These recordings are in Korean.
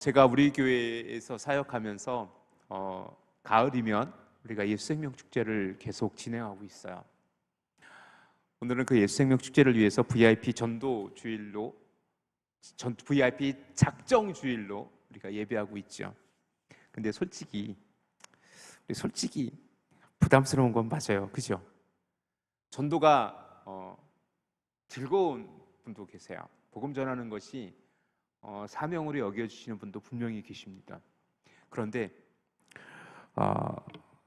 제가 우리 교회에서 사역하면서 가을이면 우리가 예수생명 축제를 계속 진행하고 있어요. 오늘은 그 예수생명 축제를 위해서 VIP 전도 주일로, VIP 작정 주일로 우리가 예배하고 있죠. 근데 솔직히 부담스러운 건 맞아요, 그죠? 전도가 즐거운 분도 계세요. 복음 전하는 것이 사명으로 여겨주시는 분도 분명히 계십니다. 그런데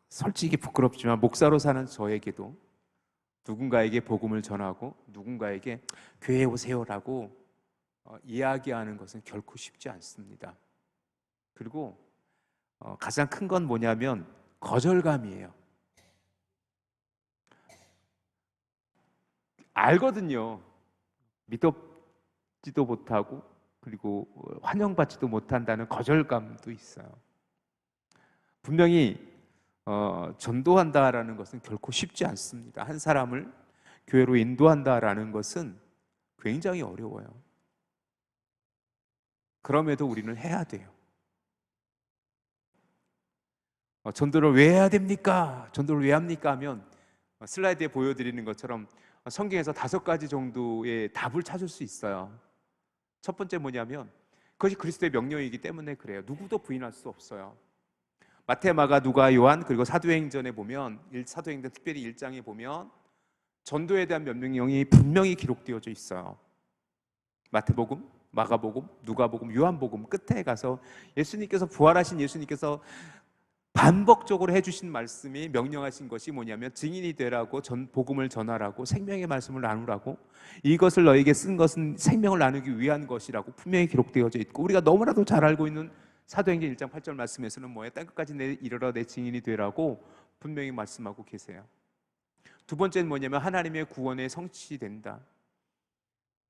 솔직히 부끄럽지만 목사로 사는 저에게도 누군가에게 복음을 전하고 누군가에게 교회에 오세요라고 이야기하는 것은 결코 쉽지 않습니다. 그리고 가장 큰 건 뭐냐면 거절감이에요. 알거든요. 믿었지도 못하고 그리고 환영받지도 못한다는 거절감도 있어요. 분명히 전도한다라는 것은 결코 쉽지 않습니다. 한 사람을 교회로 인도한다라는 것은 굉장히 어려워요. 그럼에도 우리는 해야 돼요. 전도를 왜 해야 됩니까? 전도를 왜 합니까? 하면 슬라이드에 보여드리는 것처럼 성경에서 5가지 정도의 답을 찾을 수 있어요. 첫 번째 뭐냐면 그것이 그리스도의 명령이기 때문에 그래요. 누구도 부인할 수 없어요. 마태, 마가, 누가, 요한 그리고 사도행전에 보면 사도행전 특별히 1장에 보면 전도에 대한 명령이 분명히 기록되어져 있어요. 마태복음, 마가복음, 누가복음, 요한복음 끝에 가서 예수님께서 부활하신 예수님께서 반복적으로 해주신 말씀이 명령하신 것이 뭐냐면 증인이 되라고 복음을 전하라고 생명의 말씀을 나누라고 이것을 너에게 쓴 것은 생명을 나누기 위한 것이라고 분명히 기록되어져 있고 우리가 너무나도 잘 알고 있는 사도행전 1장 8절 말씀에서는 뭐예요? 땅끝까지 이르러 내 증인이 되라고 분명히 말씀하고 계세요. 두 번째는 뭐냐면 하나님의 구원에 성취된다.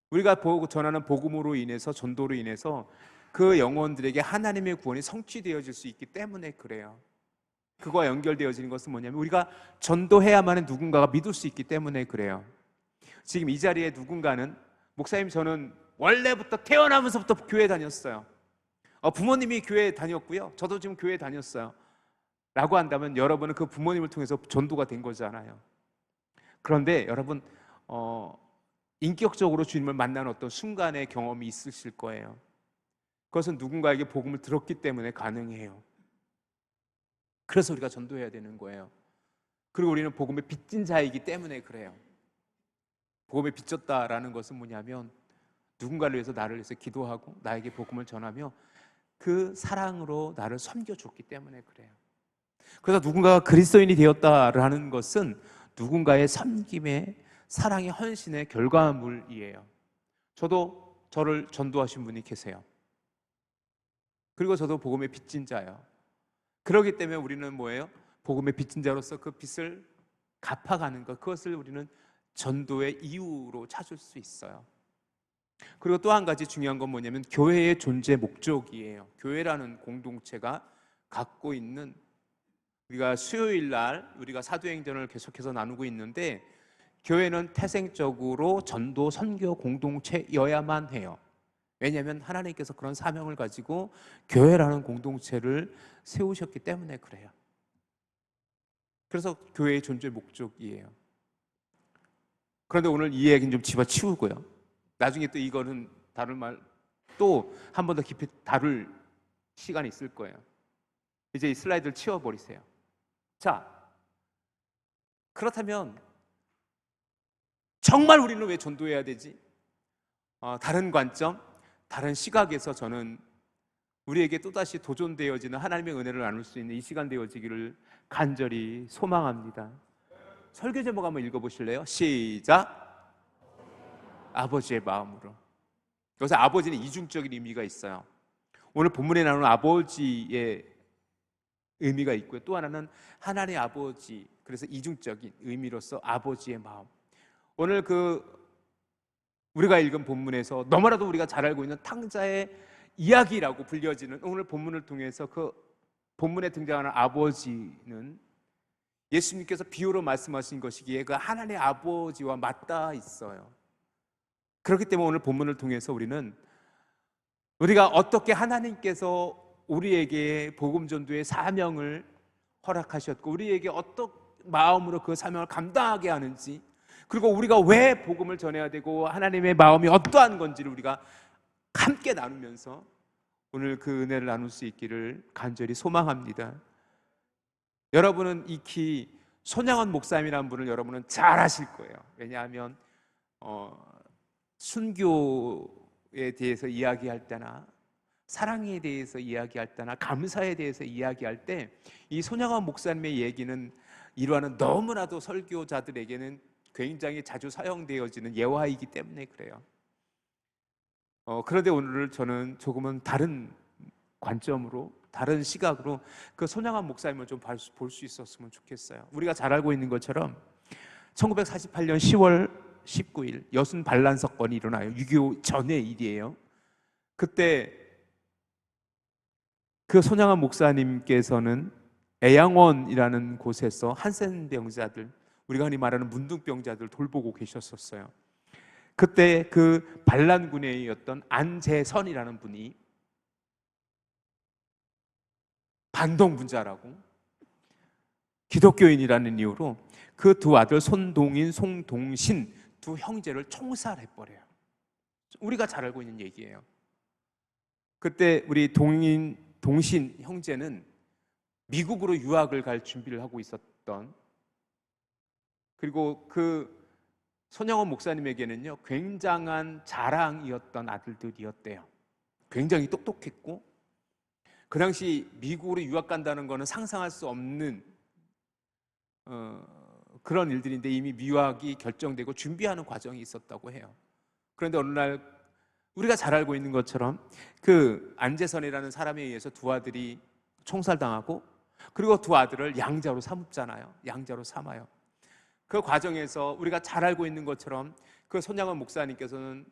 우리가 전하는 복음으로 인해서 전도로 인해서 그 영혼들에게 하나님의 구원이 성취되어질 수 있기 때문에 그래요. 그거와 연결되어지는 것은 뭐냐면 우리가 전도해야만 누군가가 믿을 수 있기 때문에 그래요. 지금 이 자리에 누군가는 목사님 저는 원래부터 태어나면서부터 교회 다녔어요. 부모님이 교회 다녔고요. 저도 지금 교회 다녔어요. 라고 한다면 여러분은 그 부모님을 통해서 전도가 된 거잖아요. 그런데 여러분 인격적으로 주님을 만나는 어떤 순간의 경험이 있으실 거예요. 그것은 누군가에게 복음을 들었기 때문에 가능해요. 그래서 우리가 전도해야 되는 거예요. 그리고 우리는 복음의 빚진 자이기 때문에 그래요. 복음에 빚졌다라는 것은 뭐냐면 누군가를 위해서 나를 위해서 기도하고 나에게 복음을 전하며 그 사랑으로 나를 섬겨줬기 때문에 그래요. 그래서 누군가가 그리스도인이 되었다라는 것은 누군가의 섬김의 사랑의 헌신의 결과물이에요. 저도 저를 전도하신 분이 계세요. 그리고 저도 복음의 빚진 자예요. 그렇기 때문에 우리는 뭐예요? 복음의 빚진 자로서 그 빚을 갚아가는 것, 그것을 우리는 전도의 이유로 찾을 수 있어요. 그리고 또 한 가지 중요한 건 뭐냐면 교회의 존재 목적이에요. 교회라는 공동체가 갖고 있는, 우리가 수요일 날 우리가 사도행전을 계속해서 나누고 있는데 교회는 태생적으로 전도 선교 공동체여야만 해요. 왜냐하면 하나님께서 그런 사명을 가지고 교회라는 공동체를 세우셨기 때문에 그래요. 그래서 교회의 존재 목적이에요. 그런데 오늘 이 얘기는 좀 집어치우고요. 나중에 또 이거는 다룰 말 또 한 번 더 깊이 다룰 시간이 있을 거예요. 이제 이 슬라이드를 치워버리세요. 자, 그렇다면 정말 우리는 왜 전도해야 되지? 다른 관점, 다른 시각에서 저는 우리에게 또다시 도전되어지는 하나님의 은혜를 나눌 수 있는 이 시간 되어지기를 간절히 소망합니다. 설교 제목 한번 읽어보실래요? 시작! 아버지의 마음으로. 여기서 아버지는 이중적인 의미가 있어요. 오늘 본문에 나오는 아버지의 의미가 있고요. 또 하나는 하나님의 아버지, 그래서 이중적인 의미로서 아버지의 마음. 오늘 우리가 읽은 본문에서 너무나도 우리가 잘 알고 있는 탕자의 이야기라고 불려지는 오늘 본문을 통해서 그 본문에 등장하는 아버지는 예수님께서 비유로 말씀하신 것이기에 그 하나님의 아버지와 맞닿아 있어요. 그렇기 때문에 오늘 본문을 통해서 우리는 우리가 어떻게 하나님께서 우리에게 복음 전도의 사명을 허락하셨고 우리에게 어떤 마음으로 그 사명을 감당하게 하는지, 그리고 우리가 왜 복음을 전해야 되고 하나님의 마음이 어떠한 건지를 우리가 함께 나누면서 오늘 그 은혜를 나눌 수 있기를 간절히 소망합니다. 여러분은 익히 손양원 목사님이라는 분을 여러분은 잘 아실 거예요. 왜냐하면 순교에 대해서 이야기할 때나 사랑에 대해서 이야기할 때나 감사에 대해서 이야기할 때 이 손양원 목사님의 얘기는 이러한 너무나도 설교자들에게는 굉장히 자주 사용되어지는 예화이기 때문에 그래요. 그런데 오늘 저는 조금은 다른 관점으로, 다른 시각으로 그 손양원 목사님을 좀 볼 수 있었으면 좋겠어요. 우리가 잘 알고 있는 것처럼 1948년 10월 19일 여순 반란 사건이 일어나요. 6.25 전의 일이에요. 그때 그 손양원 목사님께서는 애양원이라는 곳에서 한센 병자들, 우리가 흔히 말하는 문둥병자들 돌보고 계셨었어요. 그때 그 반란군의였던 안재선이라는 분이 반동분자라고 기독교인이라는 이유로 그 두 아들 손동인, 송동신 두 형제를 총살해버려요. 우리가 잘 알고 있는 얘기예요. 그때 우리 동신 형제는 미국으로 유학을 갈 준비를 하고 있었던, 그리고 그 손영원 목사님에게는요 굉장한 자랑이었던 아들들이었대요. 굉장히 똑똑했고 그 당시 미국으로 유학 간다는 거는 상상할 수 없는 그런 일들인데 이미 유학이 결정되고 준비하는 과정이 있었다고 해요. 그런데 어느 날 우리가 잘 알고 있는 것처럼 그 안재선이라는 사람에 의해서 두 아들이 총살당하고, 그리고 두 아들을 양자로 삼잖아요. 양자로 삼아요. 그 과정에서 우리가 잘 알고 있는 것처럼 그 손양원 목사님께서는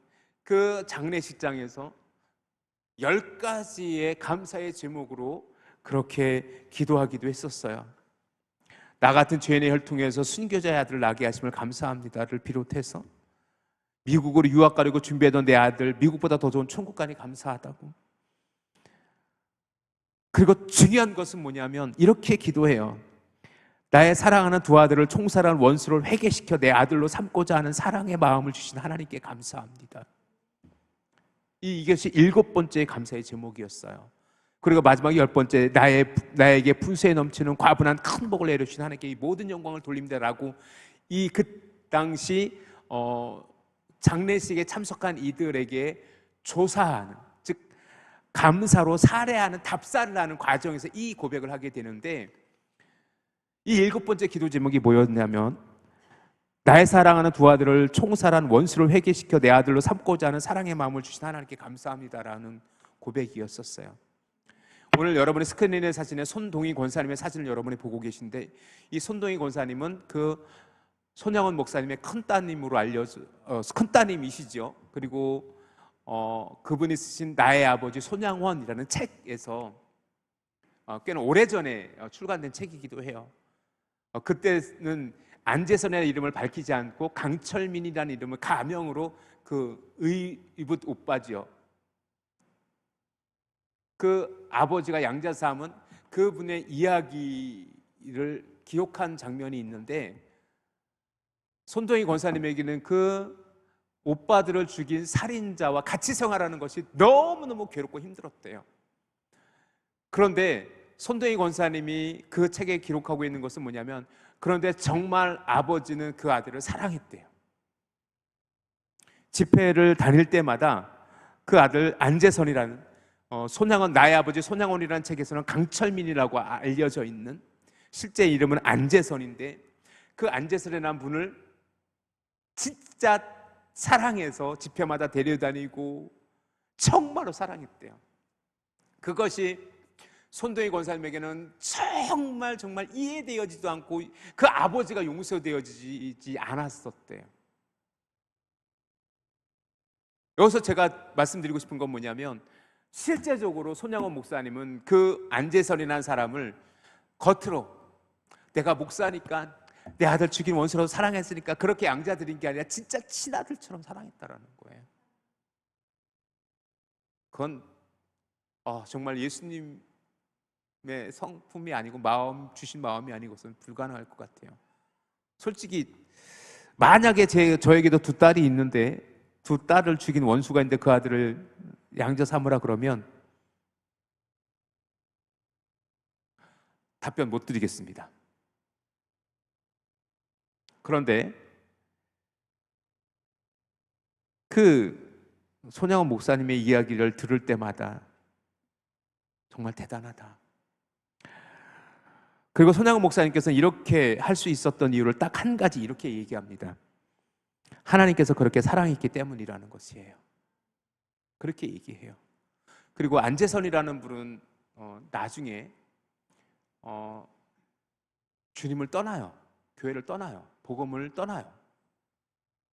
그 장례식장에서 10가지의 감사의 제목으로 그렇게 기도하기도 했었어요. 나 같은 죄인의 혈통에서 순교자의 아들을 낳게 하심을 감사합니다를 비롯해서 미국으로 유학 가려고 준비하던 내 아들 미국보다 더 좋은 천국 가니 감사하다고. 그리고 중요한 것은 뭐냐면 이렇게 기도해요. 나의 사랑하는 두 아들을 총살한 원수를 회개시켜 내 아들로 삼고자 하는 사랑의 마음을 주신 하나님께 감사합니다. 이것이 7번째 감사의 제목이었어요. 그리고 마지막 10번째, 나에게 분수에 넘치는 과분한 큰 복을 내려주신 하나님께 이 모든 영광을 돌립니다라고 그 당시 장례식에 참석한 이들에게 조사하는, 즉 감사로 살해하는, 답사를 하는 과정에서 이 고백을 하게 되는데, 이 7번째 기도 제목이 뭐였냐면 나의 사랑하는 두 아들을 총살한 원수를 회개시켜 내 아들로 삼고자 하는 사랑의 마음을 주신 하나님께 감사합니다라는 고백이었었어요. 오늘 여러분의 스크린의 사진에 손동희 권사님의 사진을 여러분이 보고 계신데, 이 손동희 권사님은 그 손양원 목사님의 큰따님으로 큰따님이시죠. 그리고 그분이 쓰신 나의 아버지 손양원이라는 책에서 꽤나 오래전에 출간된 책이기도 해요. 그때는 안재선이라는 이름을 밝히지 않고 강철민이라는 이름을 가명으로 입은 오빠지요. 그 아버지가 양자삼은 그분의 이야기를 기록한 장면이 있는데, 손동희 권사님에게는 그 오빠들을 죽인 살인자와 같이 생활하는 것이 너무너무 괴롭고 힘들었대요. 그런데 손동희 권사님이 그 책에 기록하고 있는 것은 뭐냐면, 그런데 정말 아버지는 그 아들을 사랑했대요. 집회를 다닐 때마다 그 아들 안재선이라는 나의 아버지 손양원이라는 책에서는 강철민이라고 알려져 있는, 실제 이름은 안재선인데 그 안재선이라는 분을 진짜 사랑해서 집회마다 데려다니고 정말로 사랑했대요. 그것이 손동희 권사님에게는 정말 이해되어지지도 않고 그 아버지가 용서되어지지 않았었대요. 여기서 제가 말씀드리고 싶은 건 뭐냐면, 실제적으로 손양원 목사님은 그 안재선이라는 사람을 겉으로 내가 목사니까 내 아들 죽인 원수로 사랑했으니까 그렇게 양자드린 게 아니라 진짜 친아들처럼 사랑했다라는 거예요. 그건 정말 예수님의 성품이 아니고 마음 주신 마음이 아니고서는 불가능할 것 같아요. 솔직히 만약에 저에게도 두 딸이 있는데 두 딸을 죽인 원수가 있는데 그 아들을 양자 삼으라 그러면 답변 못 드리겠습니다. 그런데 그 손양원 목사님의 이야기를 들을 때마다 정말 대단하다. 그리고 손양원 목사님께서는 이렇게 할 수 있었던 이유를 딱 한 가지 이렇게 얘기합니다. 하나님께서 그렇게 사랑했기 때문이라는 것이에요. 그렇게 얘기해요. 그리고 안재선이라는 분은 나중에 주님을 떠나요. 교회를 떠나요. 복음을 떠나요.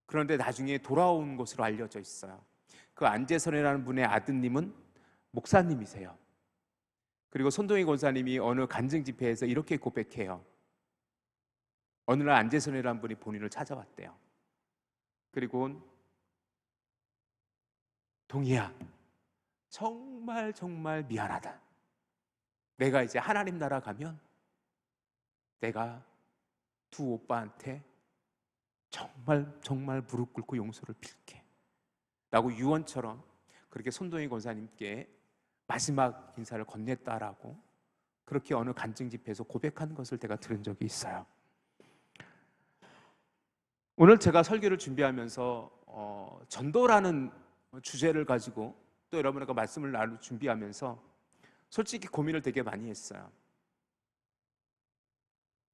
그런데 나중에 돌아온 것으로 알려져 있어요. 그 안재선이라는 분의 아드님은 목사님이세요. 그리고 손동희 권사님이 어느 간증 집회에서 이렇게 고백해요. 어느 날 안재선이라는 분이 본인을 찾아왔대요. 그리고 동희야, 정말 정말 미안하다. 내가 이제 하나님 나라 가면 내가 두 오빠한테 정말 정말 무릎 꿇고 용서를 빌게 라고 유언처럼 그렇게 손동희 권사님께 마지막 인사를 건넸다라고 그렇게 어느 간증 집회에서 고백한 것을 제가 들은 적이 있어요. 오늘 제가 설교를 준비하면서 전도라는 주제를 가지고 또 여러분과 말씀을 나눌 준비하면서 솔직히 고민을 되게 많이 했어요.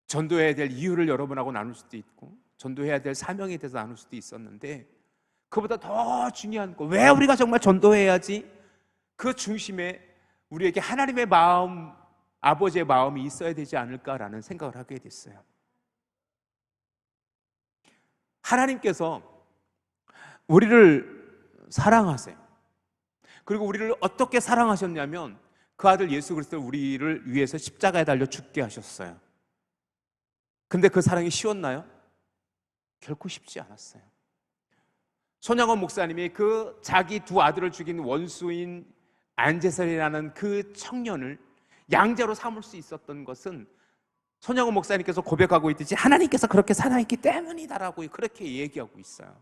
전도해야 될 이유를 여러분하고 나눌 수도 있고 전도해야 될 사명에 대해서 나눌 수도 있었는데 그보다 더 중요한 거, 왜 우리가 정말 전도해야지? 그 중심에 우리에게 하나님의 마음, 아버지의 마음이 있어야 되지 않을까라는 생각을 하게 됐어요. 하나님께서 우리를 사랑하세요. 그리고 우리를 어떻게 사랑하셨냐면 그 아들 예수 그리스도를 우리를 위해서 십자가에 달려 죽게 하셨어요. 근데 그 사랑이 쉬웠나요? 결코 쉽지 않았어요. 손양원 목사님이 그 자기 두 아들을 죽인 원수인 안재선이라는 그 청년을 양자로 삼을 수 있었던 것은 손양원 목사님께서 고백하고 있듯이 하나님께서 그렇게 사랑했기 때문이다라고 그렇게 얘기하고 있어요.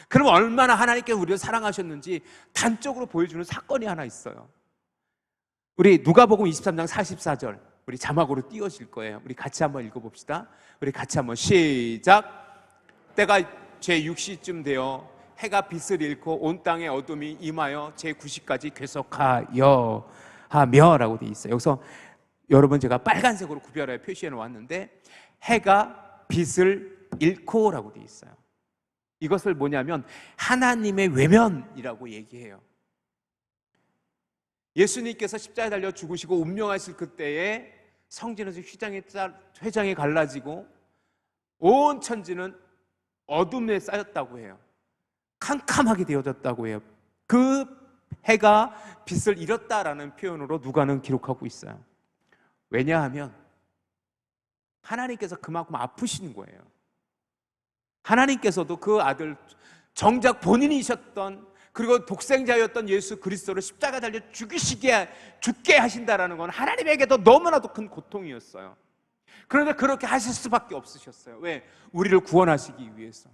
그럼 얼마나 하나님께서 우리를 사랑하셨는지 단적으로 보여주는 사건이 하나 있어요. 우리 누가복음 23장 44절 우리 자막으로 띄워질 거예요. 우리 같이 한번 읽어봅시다. 우리 같이 한번 시작. 때가 제6시쯤 되어 해가 빛을 잃고 온 땅에 어둠이 임하여 제9시까지 계속하여 하며라고 되어 있어요. 여기서 여러분 제가 빨간색으로 구별하여 표시해 놓았는데 해가 빛을 잃고라고 되어 있어요. 이것을 뭐냐면 하나님의 외면이라고 얘기해요. 예수님께서 십자가에 달려 죽으시고 운명하실 그때에 성전에서 휘장이 갈라지고 온 천지는 어둠에 쌓였다고 해요. 캄캄하게 되어졌다고 해요. 그 해가 빛을 잃었다라는 표현으로 누가는 기록하고 있어요. 왜냐하면 하나님께서 그만큼 아프신 거예요. 하나님께서도 그 아들, 정작 본인이셨던 그리고 독생자였던 예수 그리스도를 십자가 달려 죽게 하신다라는 건 하나님에게도 너무나도 큰 고통이었어요. 그런데 그렇게 하실 수밖에 없으셨어요. 왜? 우리를 구원하시기 위해서,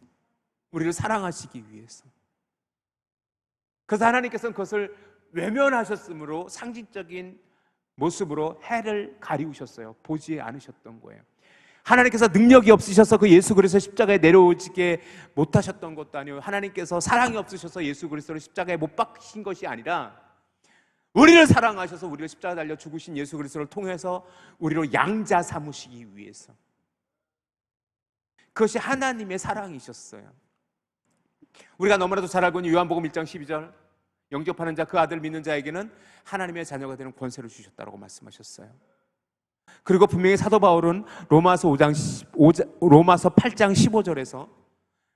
우리를 사랑하시기 위해서. 그래서 하나님께서는 그것을 외면하셨으므로 상징적인 모습으로 해를 가리우셨어요. 보지 않으셨던 거예요. 하나님께서 능력이 없으셔서 그 예수 그리스도 십자가에 내려오지게 못하셨던 것도 아니에요. 하나님께서 사랑이 없으셔서 예수 그리스도를 십자가에 못 박히신 것이 아니라 우리를 사랑하셔서 우리를 십자가에 달려 죽으신 예수 그리스도를 통해서 우리로 양자 삼으시기 위해서. 그것이 하나님의 사랑이셨어요. 우리가 너무나도 잘 알고 있는 요한복음 1장 12절 영접하는 자 그 아들 믿는 자에게는 하나님의 자녀가 되는 권세를 주셨다고 말씀하셨어요. 그리고 분명히 사도 바울은 로마서 8장 15절에서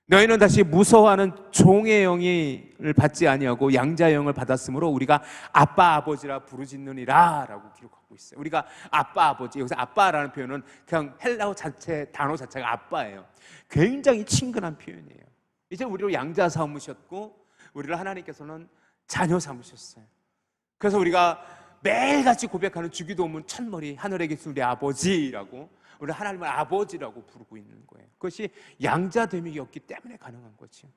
너희는 다시 무서워하는 종의 영을 받지 아니하고 양자의 영을 받았으므로 우리가 아빠 아버지라 부르짖느니라 라고 기록하고 있어요. 우리가 아빠 아버지, 여기서 아빠라는 표현은 그냥 헬라어 단어 자체가 아빠예요. 굉장히 친근한 표현이에요. 이제 우리로 양자 삼으셨고 우리를 하나님께서는 자녀 삼으셨어요. 그래서 우리가 매일같이 고백하는 주기도문 첫머리 하늘에 계신 우리 아버지라고, 우리 하나님을 아버지라고 부르고 있는 거예요. 그것이 양자됨이었기 때문에 가능한 거지.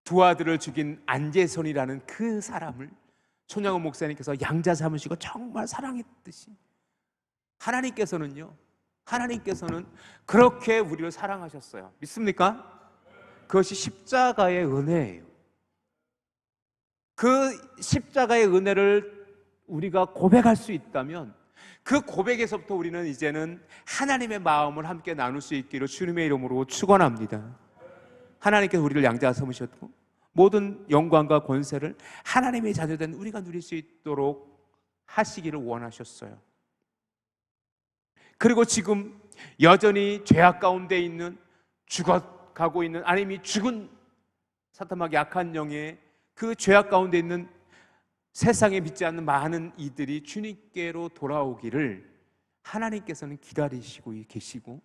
두 아들을 죽인 안재선이라는 그 사람을 손양원 목사님께서 양자 삼으시고 정말 사랑했듯이 하나님께서는 그렇게 우리를 사랑하셨어요. 믿습니까? 그것이 십자가의 은혜예요. 그 십자가의 은혜를 우리가 고백할 수 있다면 그 고백에서부터 우리는 이제는 하나님의 마음을 함께 나눌 수 있기를 주님의 이름으로 축원합니다. 하나님께서 우리를 양자 삼으셨고 모든 영광과 권세를 하나님의 자녀된 우리가 누릴 수 있도록 하시기를 원하셨어요. 그리고 지금 여전히 죄악 가운데 있는, 죽어가고 있는, 아니면 죽은 사탄막 약한 영의 그 죄악 가운데 있는 세상에 믿지 않는 많은 이들이 주님께로 돌아오기를 하나님께서는 기다리시고 계시고,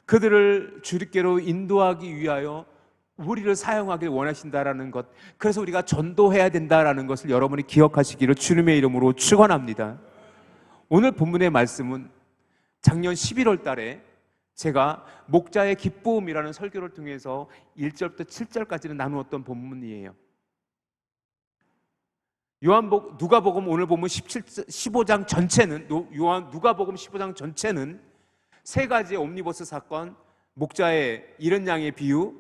그들을 주님께로 인도하기 위하여 우리를 사용하길 원하신다라는 것, 그래서 우리가 전도해야 된다라는 것을 여러분이 기억하시기를 주님의 이름으로 축원합니다. 오늘 본문의 말씀은 작년 11월 달에 제가 목자의 기쁨이라는 설교를 통해서 1절부터 7절까지는 나누었던 본문이에요. 누가복음 오늘 보면 15장 전체는, 누가복음 15장 전체는 세 가지의 옴니버스 사건, 목자의 잃은 양의 비유,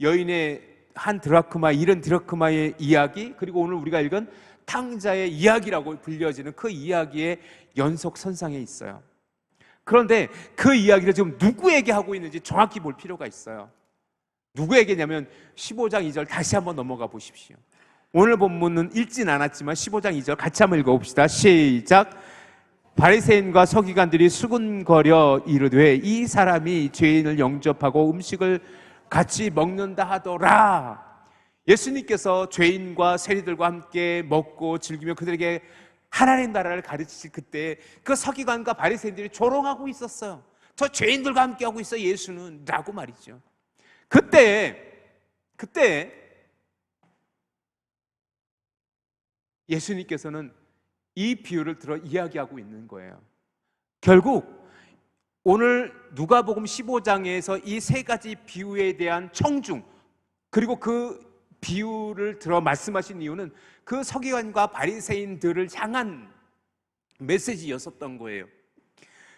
여인의 한 드라크마, 잃은 드라크마의 이야기, 그리고 오늘 우리가 읽은 탕자의 이야기라고 불려지는 그 이야기의 연속선상에 있어요. 그런데 그 이야기를 지금 누구에게 하고 있는지 정확히 볼 필요가 있어요. 누구에게냐면 15장 2절 다시 한번 넘어가 보십시오. 오늘 본문은 읽진 않았지만 15장 2절 같이 한번 읽어봅시다. 시작. 바리새인과 서기관들이 수군거려 이르되 이 사람이 죄인을 영접하고 음식을 같이 먹는다 하더라. 예수님께서 죄인과 세리들과 함께 먹고 즐기며 그들에게 하나님 나라를 가르치실 그때 그 서기관과 바리새인들이 조롱하고 있었어요. 저 죄인들과 함께 하고 있어 예수는, 라고 말이죠. 그때 예수님께서는 이 비유를 들어 이야기하고 있는 거예요. 결국 오늘 누가복음 15장에서 이 세 가지 비유에 대한 청중, 그리고 그 비유를 들어 말씀하신 이유는 그 서기관과 바리새인들을 향한 메시지였었던 거예요.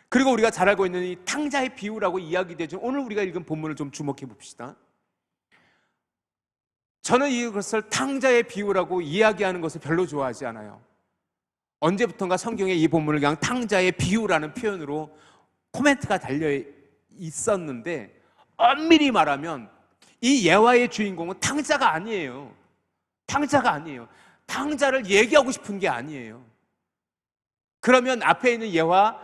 그리고 우리가 잘 알고 있는 이 탕자의 비유라고 이야기되죠. 오늘 우리가 읽은 본문을 좀 주목해 봅시다. 저는 이것을 탕자의 비유라고 이야기하는 것을 별로 좋아하지 않아요. 언제부턴가 성경에 이 본문을 그냥 탕자의 비유라는 표현으로 코멘트가 달려 있었는데, 엄밀히 말하면 이 예화의 주인공은 탕자가 아니에요. 탕자를 얘기하고 싶은 게 아니에요. 그러면 앞에 있는 예화,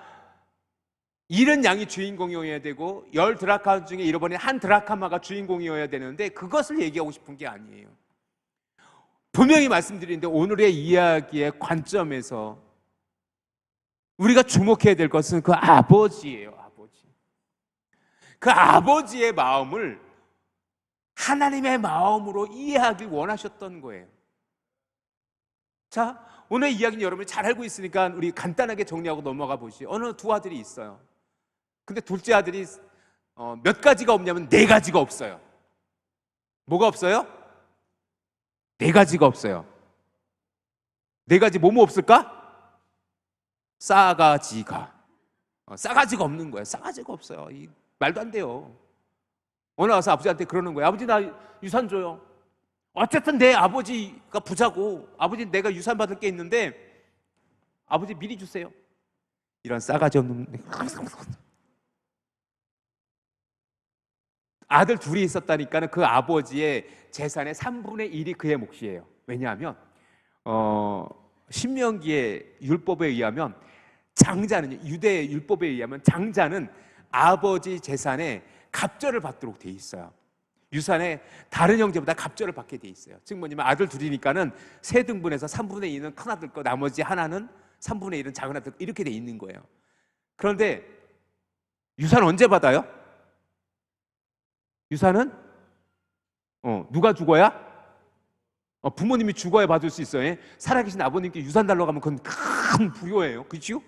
잃은 양이 주인공이어야 되고 10드라카 중에 잃어버린 한 드라카마가 주인공이어야 되는데 그것을 얘기하고 싶은 게 아니에요. 분명히 말씀드리는데 오늘의 이야기의 관점에서 우리가 주목해야 될 것은 그 아버지예요. 그 아버지의 마음을 하나님의 마음으로 이해하길 원하셨던 거예요. 자, 오늘 이야기는 여러분이 잘 알고 있으니까 우리 간단하게 정리하고 넘어가 보시죠. 어느 두 아들이 있어요. 근데 둘째 아들이 몇 가지가 없냐면 네 가지가 없어요. 뭐가 없어요? 네 가지가 없어요. 네 가지 뭐뭐 없을까? 싸가지가 없는 거예요. 싸가지가 없어요. 말도 안 돼요. 어느 와서 아버지한테 그러는 거예요. 아버지, 나 유산 줘요. 어쨌든 내 아버지가 부자고 아버지 내가 유산 받을 게 있는데 아버지 미리 주세요. 이런 싸가지 없는 아들 둘이 있었다니까 그 아버지의 재산의 3분의 1이 그의 몫이에요. 왜냐하면 신명기의 율법에 의하면 장자는, 유대 율법에 의하면 장자는 아버지 재산에 갑절을 받도록 돼 있어요. 유산에 다른 형제보다 갑절을 받게 돼 있어요. 즉 뭐냐면 아들 둘이니까는 세 등분해서 3분의 2는 큰 아들 거, 나머지 하나는 3분의 1은 작은 아들 거, 이렇게 돼 있는 거예요. 그런데 유산 언제 받아요? 유산은 누가 죽어야? 부모님이 죽어야 받을 수 있어요. 예? 살아계신 아버님께 유산 달라고 하면 그건 큰 불효예요. 그렇죠?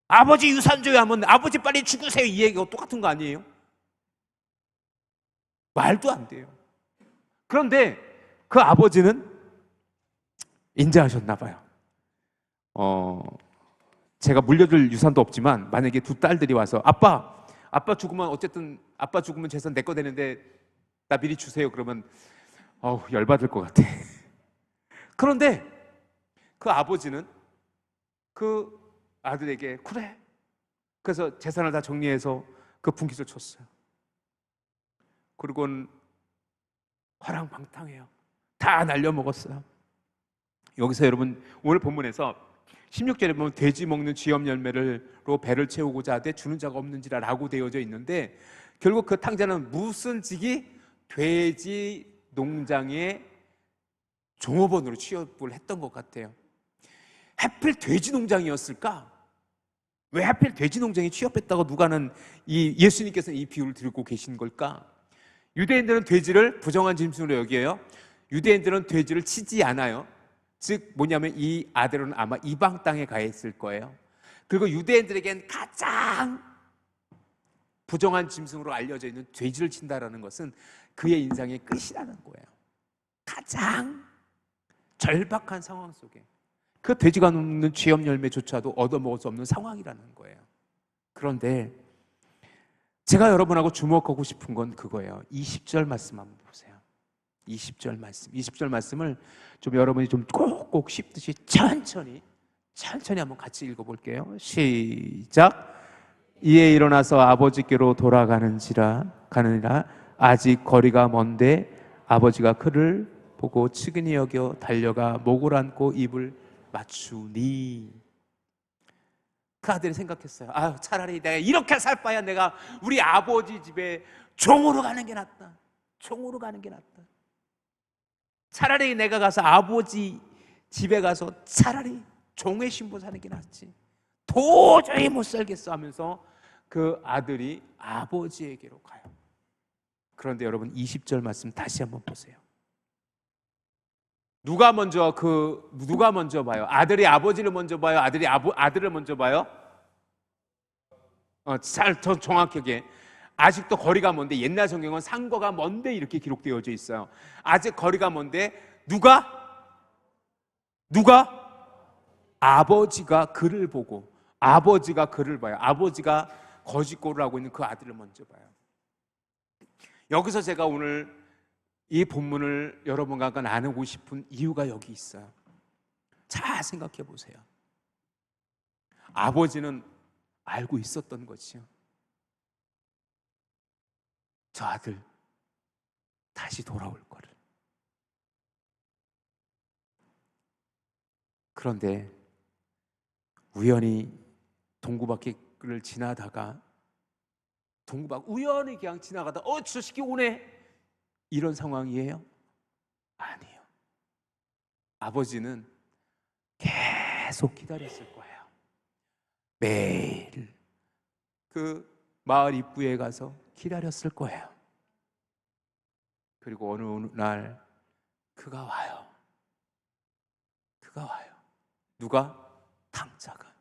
아버지 유산 줘야 하면 아버지 빨리 죽으세요, 이 얘기가 똑같은 거 아니에요? 말도 안 돼요. 그런데 그 아버지는 인자하셨나 봐요. 제가 물려줄 유산도 없지만 만약에 두 딸들이 와서 아빠 죽으면 어쨌든 아빠 죽으면 재산 내 거 되는데 나 미리 주세요. 그러면 열받을 것 같아. 그런데 그 아버지는 그 아들에게 그래. 그래서 재산을 다 정리해서 그 분깃을 줬어요. 그리고는 화랑방탕해요. 다 날려먹었어요. 여기서 여러분 오늘 본문에서 16절에 보면 돼지 먹는 쥐염 열매로 배를 채우고자 하되 주는 자가 없는지라 라고 되어져 있는데, 결국 그 탕자는 무슨 직이 돼지 농장의 종업원으로 취업을 했던 것 같아요. 하필 돼지 농장이었을까? 왜 하필 돼지 농장에 취업했다고 누가는 예수님께서는 이 비유를 들고 계신 걸까? 유대인들은 돼지를 부정한 짐승으로 여겨요. 유대인들은 돼지를 치지 않아요. 즉 뭐냐면 이 아들은 아마 이방 땅에 가 있을 거예요. 그리고 유대인들에겐 가장 부정한 짐승으로 알려져 있는 돼지를 친다라는 것은 그의 인생의 끝이라는 거예요. 가장 절박한 상황 속에 그 돼지가 먹는 쥐염 열매조차도 얻어먹을 수 없는 상황이라는 거예요. 그런데 제가 여러분하고 주목하고 싶은 건 그거예요. 20절 말씀 한번 보세요. 20절 말씀을 좀 여러분이 좀 꼭꼭 씹듯이 천천히 한번 같이 읽어볼게요. 시작. 이에 일어나서 아버지께로 가느니라. 아직 거리가 먼데 아버지가 그를 보고 측은히 여겨 달려가 목을 안고 입을 맞추니. 그 아들이 생각했어요. 차라리 내가 이렇게 살 바야 내가 우리 아버지 집에 종으로 가는 게 낫다. 종으로 가는 게 낫다. 차라리 내가 가서 아버지 집에 가서 차라리 종의 신부 사는 게 낫지. 도저히 못 살겠어 하면서 그 아들이 아버지에게로 가요. 그런데 여러분 20절 말씀 다시 한번 보세요. 누가 먼저 봐요? 아들이 아버지를 먼저 봐요? 아들이 아들을 먼저 봐요? 더 정확하게 아직도 거리가 먼데, 옛날 성경은 상거가 먼데 이렇게 기록되어져 있어요. 아직 거리가 먼데 누가 아버지가 그를 보고 아버지가 그를 봐요. 아버지가 거짓골을 하고 있는 그 아들을 먼저 봐요. 여기서 제가 오늘 이 본문을 여러분과 나누고 싶은 이유가 여기 있어요. 잘 생각해 보세요. 아버지는 알고 있었던 것이요. 저 아들 다시 돌아올 거를. 그런데 우연히 동구밖을 지나다가 우연히 그냥 지나가다 저 새끼 오네, 이런 상황이에요? 아니에요. 아버지는 계속 기다렸을 거예요. 매일 그 마을 입구에 가서 기다렸을 거예요. 그리고 어느 날 그가 와요. 누가? 탕자가.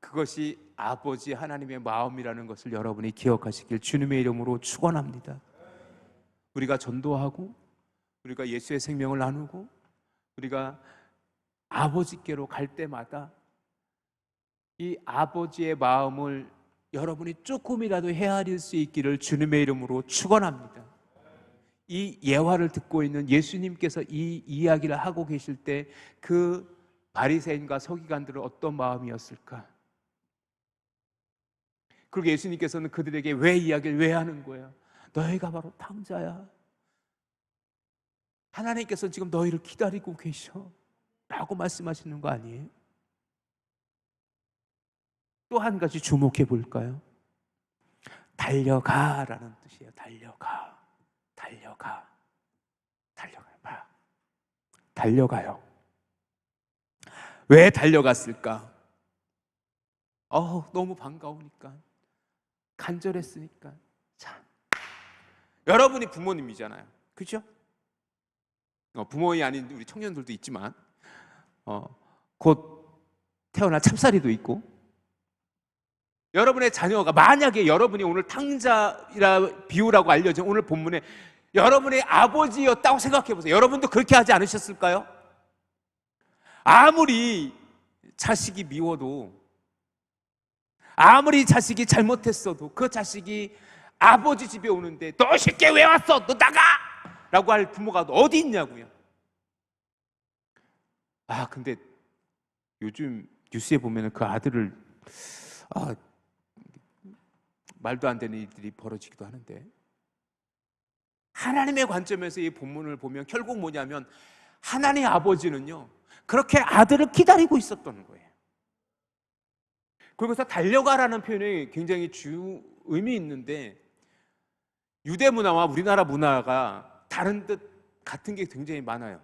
그것이 아버지 하나님의 마음이라는 것을 여러분이 기억하시길 주님의 이름으로 축원합니다. 우리가 전도하고 우리가 예수의 생명을 나누고 우리가 아버지께로 갈 때마다 이 아버지의 마음을 여러분이 조금이라도 헤아릴 수 있기를 주님의 이름으로 축원합니다. 이 예화를 듣고 있는 예수님께서 이 이야기를 하고 계실 때 그 바리새인과 서기관들은 어떤 마음이었을까? 그리고 예수님께서는 그들에게 왜 이야기를 왜 하는 거예요? 너희가 바로 탕자야. 하나님께서 지금 너희를 기다리고 계셔 라고 말씀하시는 거 아니에요? 또 한 가지 주목해 볼까요? 달려가라는 뜻이에요. 달려가요. 왜 달려갔을까? 너무 반가우니까, 간절했으니까. 참, 여러분이 부모님이잖아요. 그죠? 부모이 아닌 우리 청년들도 있지만 곧 태어날 찹쌀이도 있고, 여러분의 자녀가 만약에 여러분이 오늘 탕자라 비유라고 알려진 오늘 본문에 여러분의 아버지였다고 생각해 보세요. 여러분도 그렇게 하지 않으셨을까요? 아무리 자식이 미워도, 아무리 자식이 잘못했어도 그 자식이 아버지 집에 오는데 너 새끼 왜 왔어? 너 나가! 라고 할 부모가 어디 있냐고요. 근데 요즘 뉴스에 보면 그 아들을 말도 안 되는 일들이 벌어지기도 하는데, 하나님의 관점에서 이 본문을 보면 결국 뭐냐면 하나님 아버지는요 그렇게 아들을 기다리고 있었던 거예요. 그리고서 달려가라는 표현이 굉장히 의미 있는데, 유대 문화와 우리나라 문화가 다른 듯 같은 게 굉장히 많아요.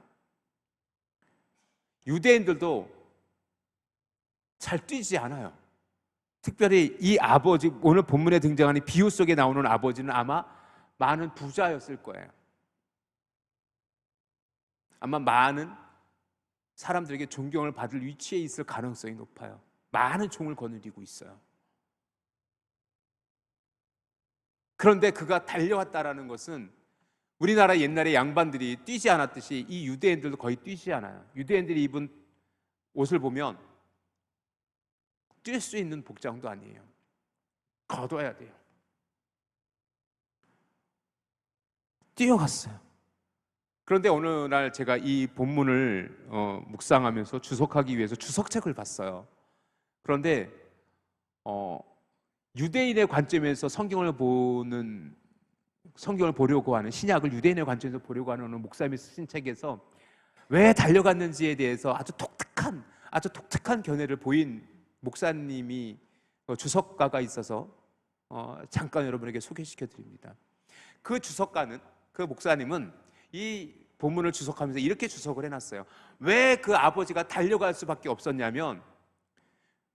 유대인들도 잘 뛰지 않아요. 특별히 이 아버지, 오늘 본문에 등장하는 비유 속에 나오는 아버지는 아마 많은 부자였을 거예요. 아마 많은 사람들에게 존경을 받을 위치에 있을 가능성이 높아요. 많은 종을 거느리고 있어요. 그런데 그가 달려왔다라는 것은 우리나라 옛날에 양반들이 뛰지 않았듯이 이 유대인들도 거의 뛰지 않아요. 유대인들이 입은 옷을 보면 뛸 수 있는 복장도 아니에요. 걷어야 돼요. 뛰어갔어요. 그런데 어느 날 제가 이 본문을 묵상하면서 주석하기 위해서 주석책을 봤어요. 그런데 유대인의 관점에서 성경을 보려고 하는, 신약을 유대인의 관점에서 보려고 하는 목사님이 쓰신 책에서 왜 달려갔는지에 대해서 아주 독특한 견해를 보인 목사님이 주석가가 있어서 잠깐 여러분에게 소개시켜 드립니다. 그 목사님은 이 본문을 주석하면서 이렇게 주석을 해놨어요. 왜 그 아버지가 달려갈 수밖에 없었냐면,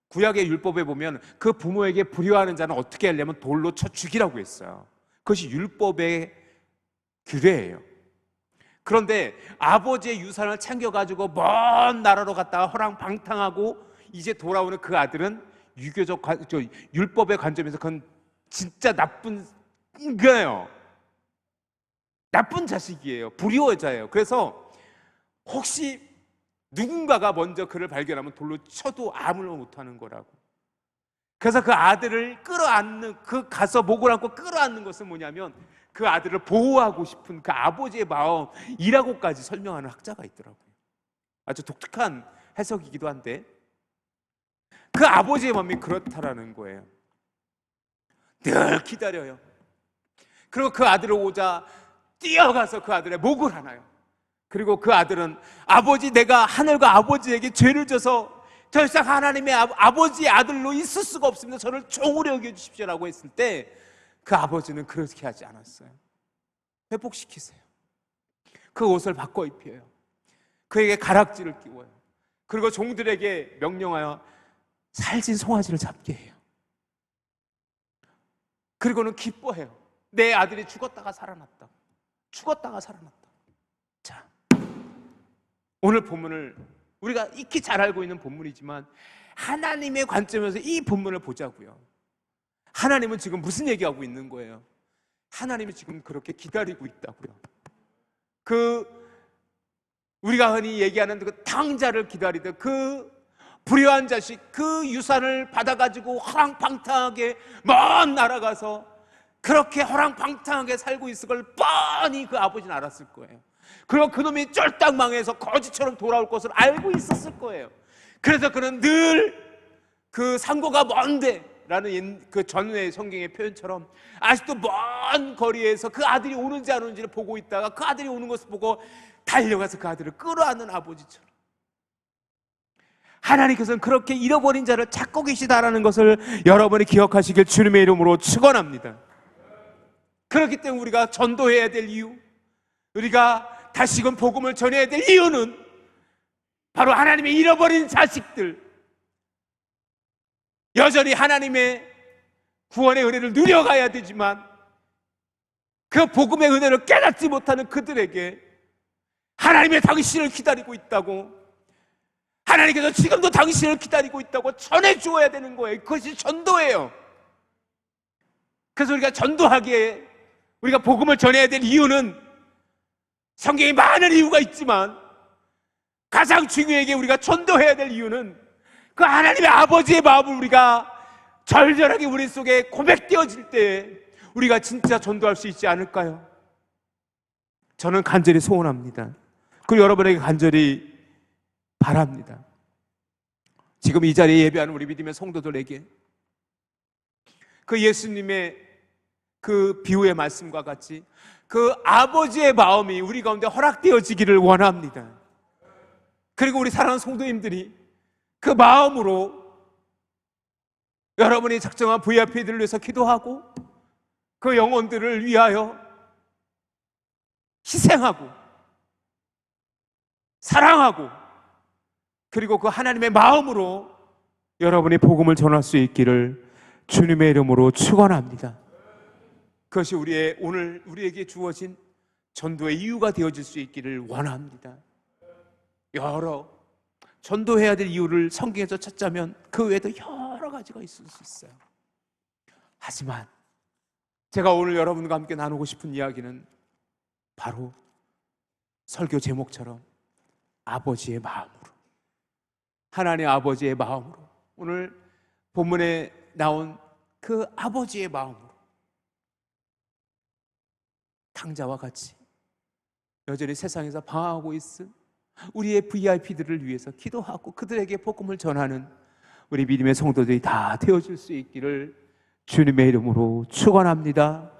구약의 율법에 보면 그 부모에게 불효하는 자는 어떻게 하려면 돌로 쳐 죽이라고 했어요. 그것이 율법의 규례예요. 그런데 아버지의 유산을 챙겨가지고 먼 나라로 갔다가 허랑방탕하고 이제 돌아오는 그 아들은 율법의 관점에서 그건 진짜 나쁜 거예요. 나쁜 자식이에요. 불효자예요. 그래서 혹시 누군가가 먼저 그를 발견하면 돌로 쳐도 아무런 못하는 거라고. 그래서 그 아들을 가서 목을 안고 끌어안는 것은 뭐냐면 그 아들을 보호하고 싶은 그 아버지의 마음이라고까지 설명하는 학자가 있더라고요. 아주 독특한 해석이기도 한데, 그 아버지의 마음이 그렇다라는 거예요. 늘 기다려요. 그리고 그 아들을 오자 뛰어가서 그 아들의 목을 하나요. 그리고 그 아들은 내가 하늘과 아버지에게 죄를 져서 더 이상 하나님의 아버지의 아들로 있을 수가 없습니다. 저를 종으로 여겨주십시오라고 했을 때 그 아버지는 그렇게 하지 않았어요. 회복시키세요. 그 옷을 바꿔 입혀요. 그에게 가락지를 끼워요. 그리고 종들에게 명령하여 살찐 송아지를 잡게 해요. 그리고는 기뻐해요. 내 아들이 죽었다가 살아났다. 자, 오늘 본문을 우리가 익히 잘 알고 있는 본문이지만 하나님의 관점에서 이 본문을 보자고요. 하나님은 지금 무슨 얘기하고 있는 거예요? 하나님이 지금 그렇게 기다리고 있다고요. 우리가 흔히 얘기하는 그 탕자를 기다리듯 그 불효한 자식, 그 유산을 받아가지고 허랑방탕하게 먼 나라 가서 그렇게 허랑방탕하게 살고 있을 걸 뻔히 그 아버지는 알았을 거예요. 그리고 그놈이 쫄딱 망해서 거지처럼 돌아올 것을 알고 있었을 거예요. 그래서 그는 늘 그 상고가 먼데 라는 그 전후의 성경의 표현처럼 아직도 먼 거리에서 그 아들이 오는지 안 오는지를 보고 있다가 그 아들이 오는 것을 보고 달려가서 그 아들을 끌어안는 아버지처럼, 하나님께서는 그렇게 잃어버린 자를 찾고 계시다라는 것을 여러분이 기억하시길 주님의 이름으로 축원합니다. 그렇기 때문에 우리가 전도해야 될 이유, 우리가 다시금 복음을 전해야 될 이유는 바로 하나님의 잃어버린 자식들, 여전히 하나님의 구원의 은혜를 누려가야 되지만 그 복음의 은혜를 깨닫지 못하는 그들에게 하나님의 당신을 기다리고 있다고, 하나님께서 지금도 당신을 기다리고 있다고 전해주어야 되는 거예요. 그것이 전도예요. 그래서 우리가 전도하기에, 우리가 복음을 전해야 될 이유는, 성경에 많은 이유가 있지만 가장 중요하게 우리가 전도해야 될 이유는 그 하나님의 아버지의 마음을 우리가 절절하게 우리 속에 고백되어질 때 우리가 진짜 전도할 수 있지 않을까요? 저는 간절히 소원합니다. 그리고 여러분에게 간절히 바랍니다. 지금 이 자리에 예배하는 우리 믿음의 성도들에게 그 예수님의 그 비유의 말씀과 같이 그 아버지의 마음이 우리 가운데 허락되어지기를 원합니다. 그리고 우리 사랑하는 성도님들이 그 마음으로 여러분이 작정한 VIP들을 위해서 기도하고 그 영혼들을 위하여 희생하고 사랑하고, 그리고 그 하나님의 마음으로 여러분이 복음을 전할 수 있기를 주님의 이름으로 축원합니다. 그것이 오늘 우리에게 주어진 전도의 이유가 되어질 수 있기를 원합니다. 여러 전도해야 될 이유를 성경에서 찾자면 그 외에도 여러 가지가 있을 수 있어요. 하지만 제가 오늘 여러분과 함께 나누고 싶은 이야기는 바로 설교 제목처럼 아버지의 마음으로, 하나님 아버지의 마음으로, 오늘 본문에 나온 그 아버지의 마음으로 탕자와 같이 여전히 세상에서 방황하고 있을 우리의 VIP들을 위해서 기도하고 그들에게 복음을 전하는 우리 믿음의 성도들이 다 되어줄 수 있기를 주님의 이름으로 축원합니다.